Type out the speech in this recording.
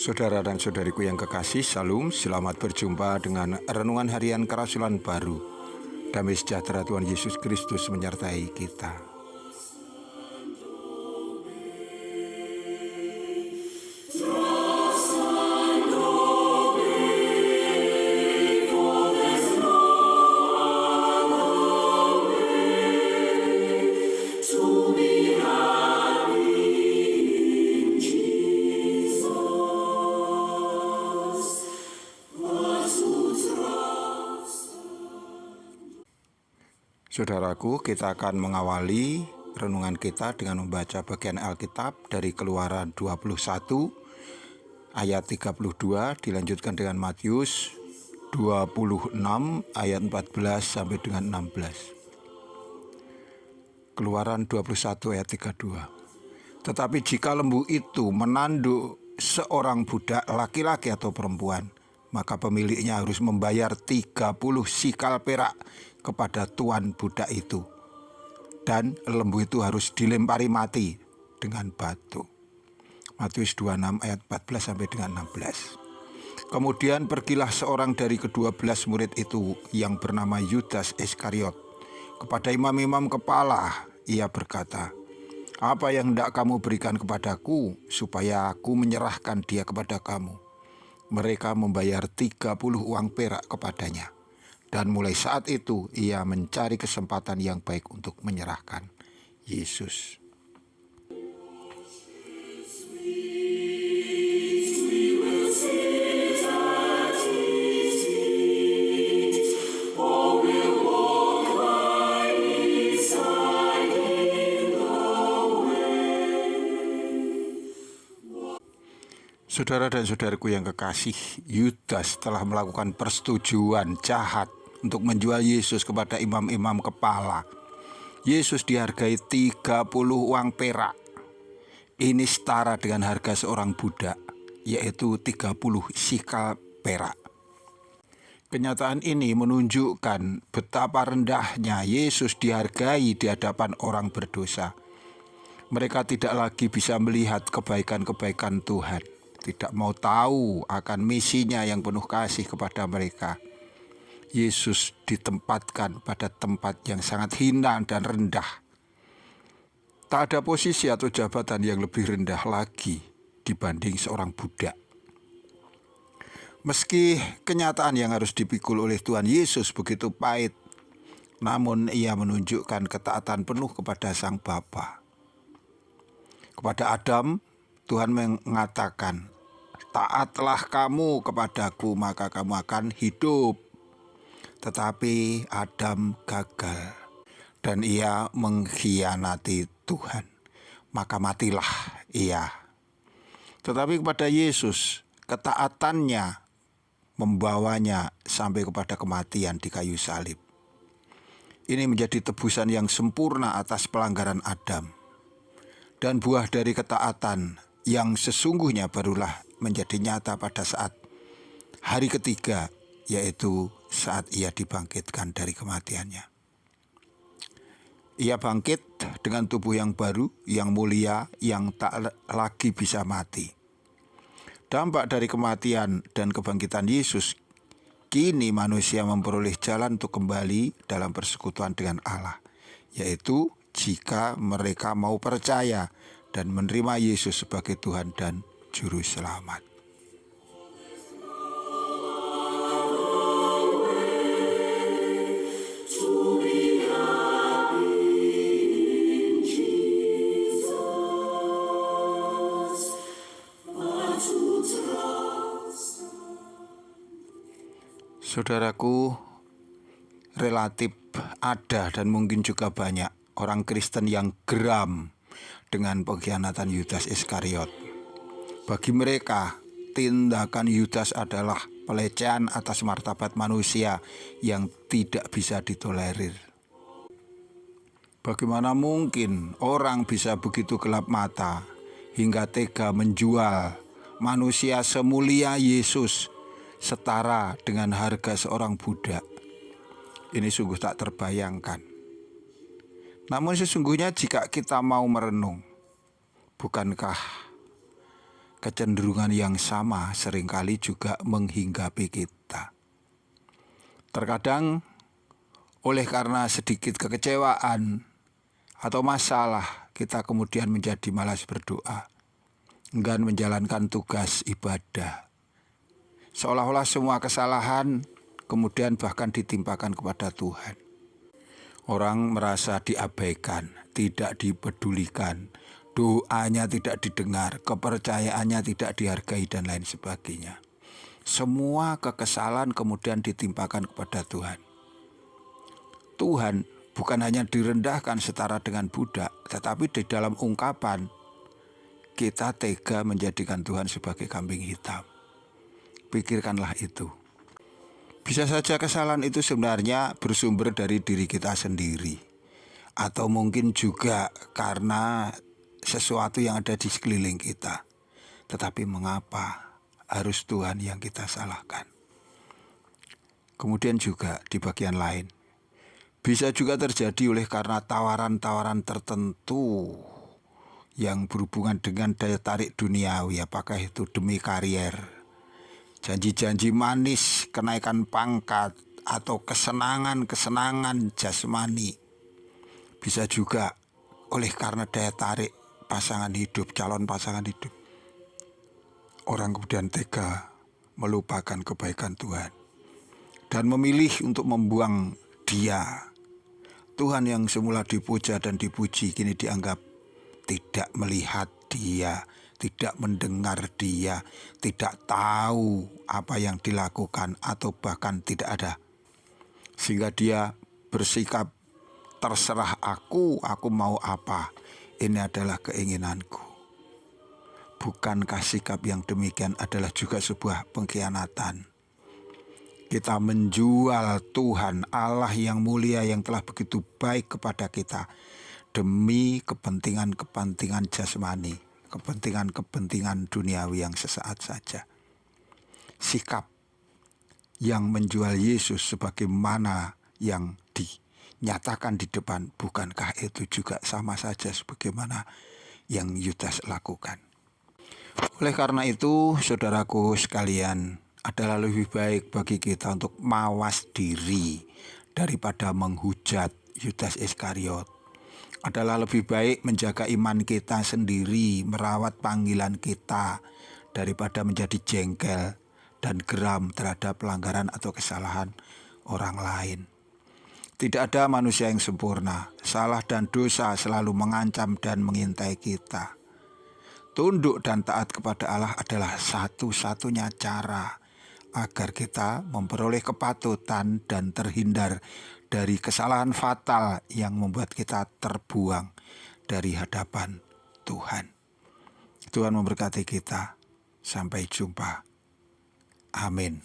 Saudara dan saudariku yang kekasih, Salam, selamat berjumpa dengan Renungan Harian Kerasulan Baru. Damai sejahtera Tuhan Yesus Kristus menyertai kita. Saudaraku, kita akan mengawali renungan kita dengan membaca bagian Alkitab dari Keluaran 21 ayat 32 dilanjutkan dengan Matius 26 ayat 14 sampai dengan 16. Keluaran 21 ayat 32. Tetapi jika lembu itu menanduk seorang budak laki-laki atau perempuan, maka pemiliknya harus membayar 30 sikal perak kepada tuan budak itu, dan lembu itu harus dilempari mati dengan batu. Matius 26 ayat 14 sampai dengan 16. Kemudian pergilah seorang dari ke-12 murid itu yang bernama Yudas Iskariot kepada imam-imam kepala. Ia berkata, "Apa yang hendak kamu berikan kepadaku supaya aku menyerahkan dia kepada kamu?" Mereka membayar 30 uang perak kepadanya. Dan mulai saat itu ia mencari kesempatan yang baik untuk menyerahkan Yesus. Saudara dan saudariku yang kekasih, Yudas telah melakukan persetujuan jahat untuk menjual Yesus kepada imam-imam kepala. Yesus dihargai 30 uang perak. Ini setara dengan harga seorang budak, yaitu 30 sikal perak. Kenyataan ini menunjukkan betapa rendahnya Yesus dihargai di hadapan orang berdosa. Mereka tidak lagi bisa melihat kebaikan-kebaikan Tuhan, tidak mau tahu akan misinya yang penuh kasih kepada mereka. Yesus ditempatkan pada tempat yang sangat hina dan rendah. Tak ada posisi atau jabatan yang lebih rendah lagi dibanding seorang budak. Meski kenyataan yang harus dipikul oleh Tuhan Yesus begitu pahit, namun ia menunjukkan ketaatan penuh kepada Sang Bapa. Kepada Adam, Tuhan mengatakan, "Taatlah kamu kepadaku, maka kamu akan hidup." Tetapi Adam gagal dan ia mengkhianati Tuhan, maka matilah ia. Tetapi kepada Yesus, ketaatannya membawanya sampai kepada kematian di kayu salib. Ini menjadi tebusan yang sempurna atas pelanggaran Adam. Dan buah dari ketaatan yang sesungguhnya barulah menjadi nyata pada saat hari ketiga, yaitu saat ia dibangkitkan dari kematiannya. Ia bangkit dengan tubuh yang baru, yang mulia, yang tak lagi bisa mati. Dampak dari kematian dan kebangkitan Yesus, kini manusia memperoleh jalan untuk kembali dalam persekutuan dengan Allah, yaitu jika mereka mau percaya dan menerima Yesus sebagai Tuhan dan Juru Selamat. Saudaraku, relatif ada dan mungkin juga banyak orang Kristen yang geram dengan pengkhianatan Yudas Iskariot. Bagi mereka, tindakan Yudas adalah pelecehan atas martabat manusia yang tidak bisa ditolerir. Bagaimana mungkin orang bisa begitu gelap mata hingga tega menjual manusia semulia Yesus setara dengan harga seorang budak? Ini sungguh tak terbayangkan. Namun sesungguhnya jika kita mau merenung, bukankah kecenderungan yang sama seringkali juga menghinggapi kita? Terkadang oleh karena sedikit kekecewaan atau masalah, kita kemudian menjadi malas berdoa, enggan menjalankan tugas ibadah. Seolah-olah semua kesalahan kemudian bahkan ditimpakan kepada Tuhan. Orang merasa diabaikan, tidak dipedulikan, doanya tidak didengar, kepercayaannya tidak dihargai, dan lain sebagainya. Semua kekesalan kemudian ditimpakan kepada Tuhan. Tuhan bukan hanya direndahkan setara dengan budak, tetapi di dalam ungkapan kita tega menjadikan Tuhan sebagai kambing hitam. Pikirkanlah itu. Bisa saja kesalahan itu sebenarnya bersumber dari diri kita sendiri, atau mungkin juga karena sesuatu yang ada di sekeliling kita. Tetapi mengapa harus Tuhan yang kita salahkan? Kemudian juga di bagian lain, bisa juga terjadi oleh karena tawaran-tawaran tertentu yang berhubungan dengan daya tarik duniawi, apakah itu demi karier, janji-janji manis, kenaikan pangkat, atau kesenangan-kesenangan jasmani. Bisa juga oleh karena daya tarik pasangan hidup, calon pasangan hidup. Orang kemudian tega melupakan kebaikan Tuhan dan memilih untuk membuang Dia. Tuhan yang semula dipuja dan dipuji kini dianggap tidak melihat Dia, tidak mendengar Dia, tidak tahu apa yang dilakukan, atau bahkan tidak ada. Sehingga dia bersikap, terserah aku mau apa, ini adalah keinginanku. Bukankah sikap yang demikian adalah juga sebuah pengkhianatan? Kita menjual Tuhan Allah yang mulia, yang telah begitu baik kepada kita, demi kepentingan-kepentingan jasmani, kepentingan-kepentingan duniawi yang sesaat saja. Sikap yang menjual Yesus sebagaimana yang dinyatakan di depan, bukankah itu juga sama saja sebagaimana yang Yudas lakukan? Oleh karena itu, saudaraku sekalian, adalah lebih baik bagi kita untuk mawas diri daripada menghujat Yudas Iskariot. Adalah lebih baik menjaga iman kita sendiri, merawat panggilan kita, daripada menjadi jengkel dan geram terhadap pelanggaran atau kesalahan orang lain. Tidak ada manusia yang sempurna. Salah dan dosa selalu mengancam dan mengintai kita. Tunduk dan taat kepada Allah adalah satu-satunya cara agar kita memperoleh kepatutan dan terhindar dari kesalahan fatal yang membuat kita terbuang dari hadapan Tuhan. Tuhan memberkati kita. Sampai jumpa. Amin.